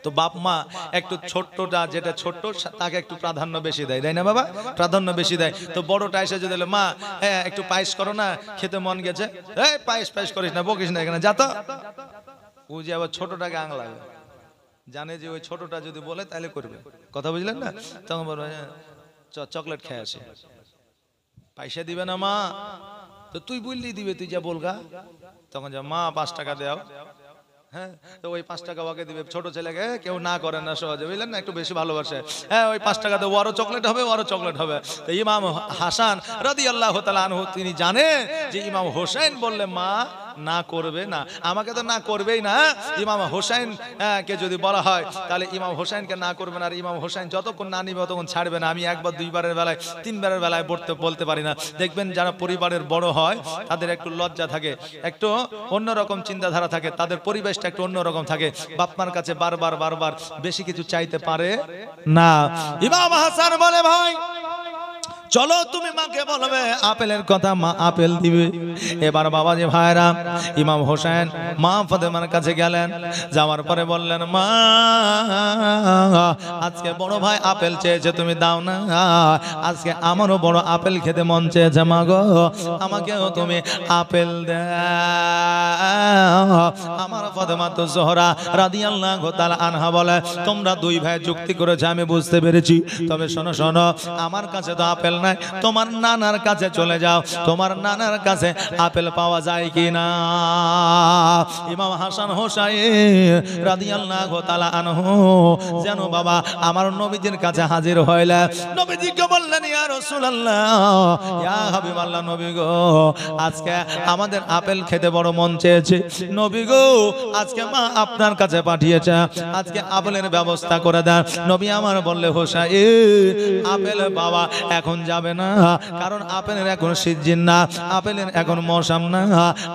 তো বাপ মা একটু ছোট্টটা যেটা ছোট্ট তাকে একটু প্রাধান্য বেশি দেয়, তাই না বাবা? প্রাধান্য বেশি দেয়। তো বড়টা এসে যদি মা হ্যাঁ একটু পায়েস করো না, খেতে মন গেছে, এই পায়েস পায়েস করিস না, বকিস না, এখানে যা তো, ও যে আবার ছোটটাকে আংলাবে, জানে যে ওই ছোটটা যদি বলে তাহলে করবে, কথা বুঝলেন না? তখন বলবে চকলেট খেয়ে আসে, পয়সা দিবে না মা, তো তুই বললি দিবে, তুই যা বলগা। তখন যা মা 5 টাকা দাও, হ্যাঁ, তো ওই 5 টাকা ওকে দিবে। ছোট ছেলেকে কেউ না করে না সহজে, বুঝলেন না? একটু বেশি ভালোবাসে, হ্যাঁ ওই 5 টাকা দেবো, আরো চকলেট হবে, আরো চকলেট হবে। তো ইমাম হাসান রাদিয়াল্লাহু তাআলা আনহু তিনি জানে যে ইমাম হোসেন বললে মা না করবে না, আমাকে তো না করবেই না। ইমাম হোসেন কে যদি বলা হয় তাহলে ইমাম হোসেনকে না করবে না, আর ইমাম হোসেন যতক্ষণ না নিবে ততক্ষণ ছাড়বে না। আমি একবার দুইবারের বেলায় তিনবারের বেলায় বলতে পারি না। দেখবেন যারা পরিবারের বড় হয় তাদের একটু লজ্জা থাকে, একটু অন্যরকম চিন্তাধারা থাকে, তাদের পরিবেশটা একটু অন্যরকম থাকে, বাপমার কাছে বারবার বারবার বেশি কিছু চাইতে পারে না। ইমাম হাসান বলে, ভাই চলো তুমি মাকে বলবে আপেলের কথা, মা আপেল দিবে। এবার বাবাজি ভাইরা ইমাম হোসেন মা ফাতেমার কাছে গেলেন, যাওয়ার পরে বললেন, মা আজকে বড় ভাই আপেল চেয়েছে, তুমি দাও না, আজকে আমারও বড় আপেল খেতে মন চেয়েছে, মা গো আমাকেও তুমি আপেল দাও। আমার ফাতেমা তো জোহরা রাদিয়াল্লাহু তাআলা আনহা বলে, তোমরা দুই ভাই যুক্তি করেছে আমি বুঝতে পেরেছি, তবে শোনো শোনো, আমার কাছে তো আপেল নাই, তোমার নানার কাছে চলে যাও, তোমার নানার কাছে আপেল পাওয়া যায় কিনা। ইমাম হাসান হোসাইন রাদিয়াল্লাহু তাআলা আনহু যেন বাবা আমার নবীজির কাছে হাজির হইলে, নবীজিকে বললেন, ইয়া রাসূলুল্লাহ, ইয়া হাবিবাল্লাহ, নবী গো আজকে আমাদের আপেল খেতে বড় মন চেয়েছে, নবী গো আজকে মা আপনার কাছে পাঠিয়েছে, আজকে আপেলের ব্যবস্থা করে দেন। নবী আমার বললে, হোসাইন আপেল বাবা এখন যাবে না, কারণ আপেলের এখন সিজন না, আপেলের এখন মৌসুম না।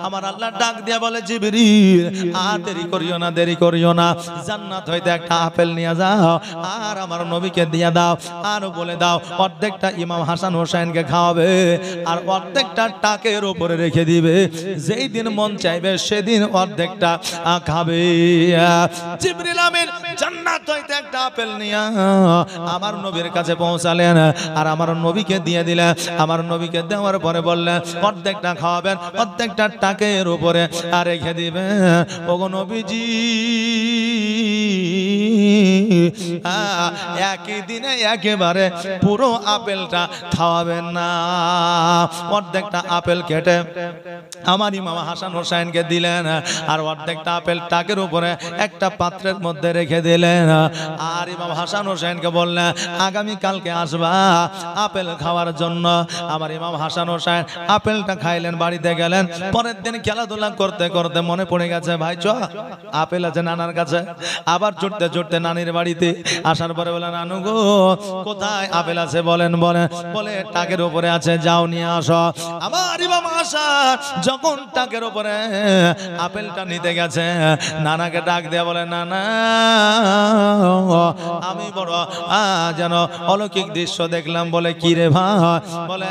আমার আল্লাহ ডাক দিয়া বলে, জিবরিল আর দেরি করিও না, দেরি করিও না, জান্নাত হইতে একটা আপেল নিয়ে যাও আর আমার নবীকে দিয়ে দাও, আর বলে দাও অর্ধেকটা ইমাম হাসান হোসেনকে খাওয়াবে আর অর্ধেকটা টাকের উপরে রেখে দিবে, যেই দিন মন চাইবে সেদিন অর্ধেকটা খাবে। জিবরিল আমিন জান্নাত হইতে একটা আপেল নিয়ে আমার নবীর কাছে পৌঁছালেন আর আমার নবীকে দিয়ে দিলেন। আমার নবীকে দেওয়ার পরে বললেন অর্ধেকটা খাওয়াবেন, অর্ধেকটা টাকের উপরে আর রেখে দিবেন। ওগো নবীজি, একই দিনে একেবারে পুরো আপেলটা খাওয়াবেন না, অর্ধেকটা আপেল কেটে আমার ইমাম হাসান হোসেনকে দিলেন আর অর্ধেকটা আপেল টাকের উপরে একটা পাত্রের মধ্যে রেখে দিলেন। আর ইমাম হাসান হোসেনকে বললেন আগামী কালকে আসবা আপেল খাওয়ার জন্য। আমার ইমাম হাসান হোসেন আপেলটা খাইলেন, বাড়িতে গেলেন। পরের দিন খেলাধুলা করতে করতে মনে পড়ে গেছে ভাই চ আপেল আছে নানার কাছে। আবার ছুটতে ছুটতে নানির বাড়িতে আসার পরে বলে নানু গো কোথায় আপেল আছে বলেন বলেন, বলে টাকের উপরে আছে, যাও নিয়ে আসো। আমার ইমাম হাসান যখন টাকের উপরে আপেলটা নিতে গেছে নানাকে ডাক দেয়া বলে নানা আমি বড় যেন অলৌকিক দৃশ্য দেখলাম। বলে কি রে ভাই? বলে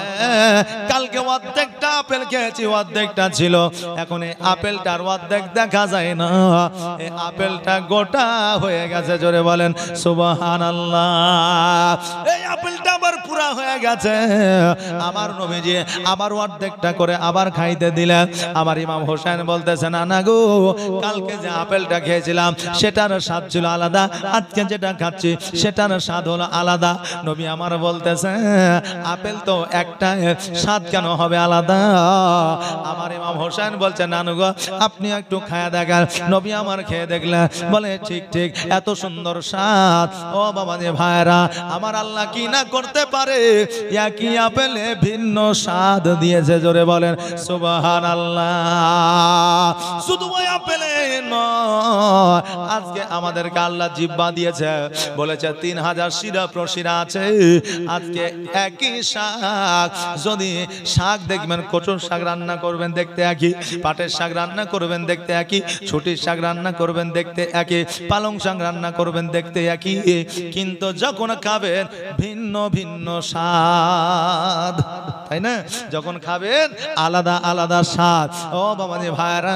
কালকে অর্ধেকটা আপেল খেয়েছি, অর্ধেকটা ছিল, এখন এই আপেলটার অর্ধেক দেখা যায় না, এই আপেলটা গোটা হয়ে গেছে। জোরে বলেন সুবহানাল্লাহ। এই আপেলটা আবার পুরা হয়ে গেছে। আমার নবীজি আবার অর্ধেকটা করে আবার খাইতে দিলেন। আমার ইমাম হোসেন বলতেছে নানা গো কালকে যে আপেলটা খেয়েছিলাম সেটার স্বাদ ছিল আলাদা, আজকে যেটা খাচ্ছি সেটার স্বাদ হলো আলাদা। নবী আমার বলতেছে আপেল তো একটা, স্বাদ কেন হবে আলাদা? আমার ইমাম হোসেন বলছে নানু গো আপনি একটু খায়া দেখেন। নবী আমার খেয়ে দেখলেন, বলে ঠিক ঠিক এত সুন্দর স্বাদ। ও বাবা যে ভাইরা আমার, আল্লাহ কি না করতে পারে, একই আপেলে ভিন্ন স্বাদ দিয়েছে। জোরে বলেন সুবহানাল্লাহ। শুধু ওই আপেলে নয়, আজকে আমাদেরকে আল্লাহ জিহ্বা দিয়েছে, বলেছে 3000 শিরা প্রশিরা আছে। আজকে একই শাক, যদি শাক দেখবেন কচুর শাক রান্না করবেন দেখতে একই, পাটের শাক রান্না করবেন দেখতে একই, ছুটির শাক রান্না করবেন দেখতে একই, পালং শাক রান্না করবেন দেখতে একই, কিন্তু যখন খাবেন ভিন্ন ভিন্ন স্বাদ, তাই না? যখন খাবেন আলাদা আলাদা স্বাদ। ও বাবা যে ভাইরা,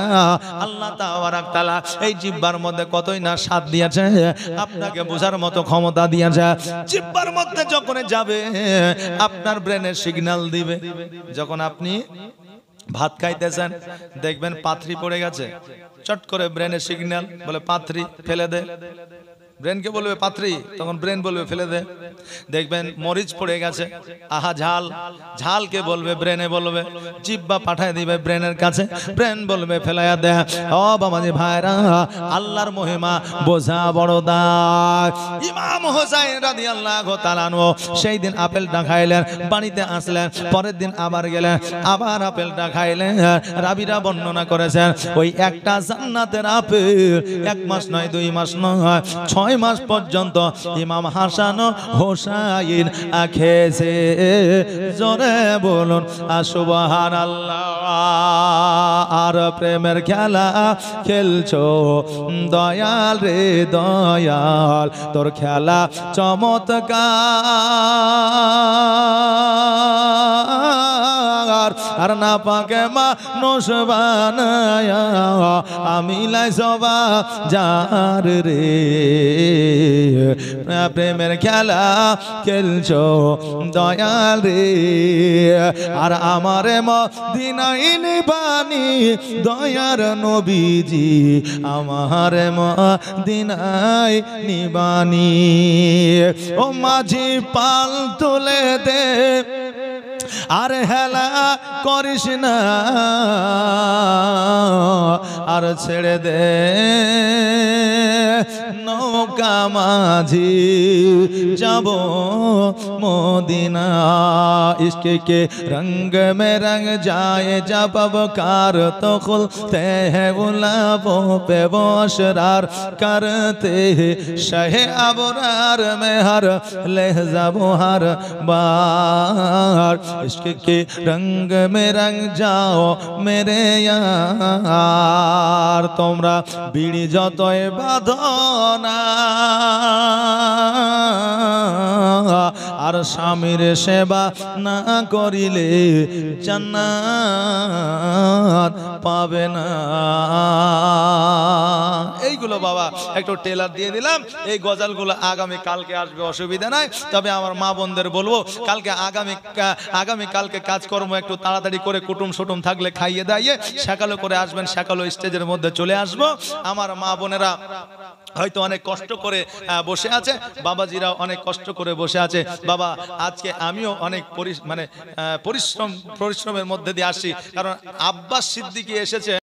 আল্লাহ তাবারক তাআলা এই জিহ্বার মধ্যে কতই না স্বাদ দিয়েছে, আপনাকে বোঝার মতো ক্ষমতা দিয়েছে। জিহ্বার মধ্যে যখন যাবে আপনার ব্রেনের সিগন্যাল দিবে। যখন আপনি ভাত খাইতেছেন দেখবেন পাথরি পড়ে গেছে, চট করে ব্রেনের সিগন্যাল বলে পাথরি, ফেলে দে। ব্রেনকে বলবে পাথরি, তখন ব্রেন বলবে ফেলে দে। দেখবেন মরিচ পড়ে গেছে, আহা ঝাল, ঝালকে বলবে ব্রেনে বলবে, জিহ্বা পাঠায় দিবে ব্রেনের কাছে, ব্রেন বলবে ফেলাইয়া দে। ও বাবাজি ভাইরা, আল্লাহর মহিমা বোঝা বড় দায়। ইমাম হোসেন রাদিয়াল্লাহু তাআলা আনহু সেই দিন আপেলটা খাইলেন, বাড়িতে আসলেন, পরের দিন আবার গেলেন, আবার আপেলটা খাইলেন। রাবিরা বর্ণনা করেছেন ওই একটা জান্নাতের আপেল 1 মাস নয় 2 মাস নয় 6 মাস পর্যন্ত ইমাম হাসান হোসাইন খেয়েছে। জোরে বলুন সুবহানাল্লাহ। আর প্রেমের খেলা খেলছো দয়াল রে দয়াল, তোর খেলা চমৎকার, আর না পাকে মানুষ বানায়া আমি লাই সবা যার রে। প্রেমের খেলা খেলছো দয়াল রে, আর আমারে মদিনায় নিবানি দয়ার নবীজি, আমারে মদিনায় নিবানি। ও মাঝি পাল তুলে দে, আর হেলা করিস না, আর ছেড়ে দে নৌকা মাঝি যাব মদিনা। इश्क़ के रंग में रंग जाए जब कार, तो खुलते हैं गुलाबों पे वो अशरार करते हैं शहे अबरार में हर लहज़ा वो हर बार। इश्क़ के रंग में रंग जाओ मेरे यार, তোমরা বিড়ি যতই বাঁধো না, আর স্বামীর সেবা না করিলে জান্নাত পাবে না। এইগুলো বাবা একটু টেলার দিয়ে দিলাম। এই গজলগুলো আগামী কালকে আসবে, অসুবিধা নাই। তবে আমার মা বোনদের বলবো কালকে আগামী কালকে কাজকর্ম একটু তাড়াতাড়ি করে কুটুম সুটুম থাকলে খাইয়ে দাইয়ে সকালে করে আসবেন, সকালে স্টেজের মধ্যে চলে আসবো। আমার মা বোনেরা হয়তো অনেক কষ্ট করে বসে আছে, বাবাজিরাও অনেক কষ্ট করে বসে আছে। বাবা আজকে আমিও অনেক পরিশ্রমের মধ্যে দিয়ে আসছি, কারণ আব্বাস সিদ্দিকী এসেছে।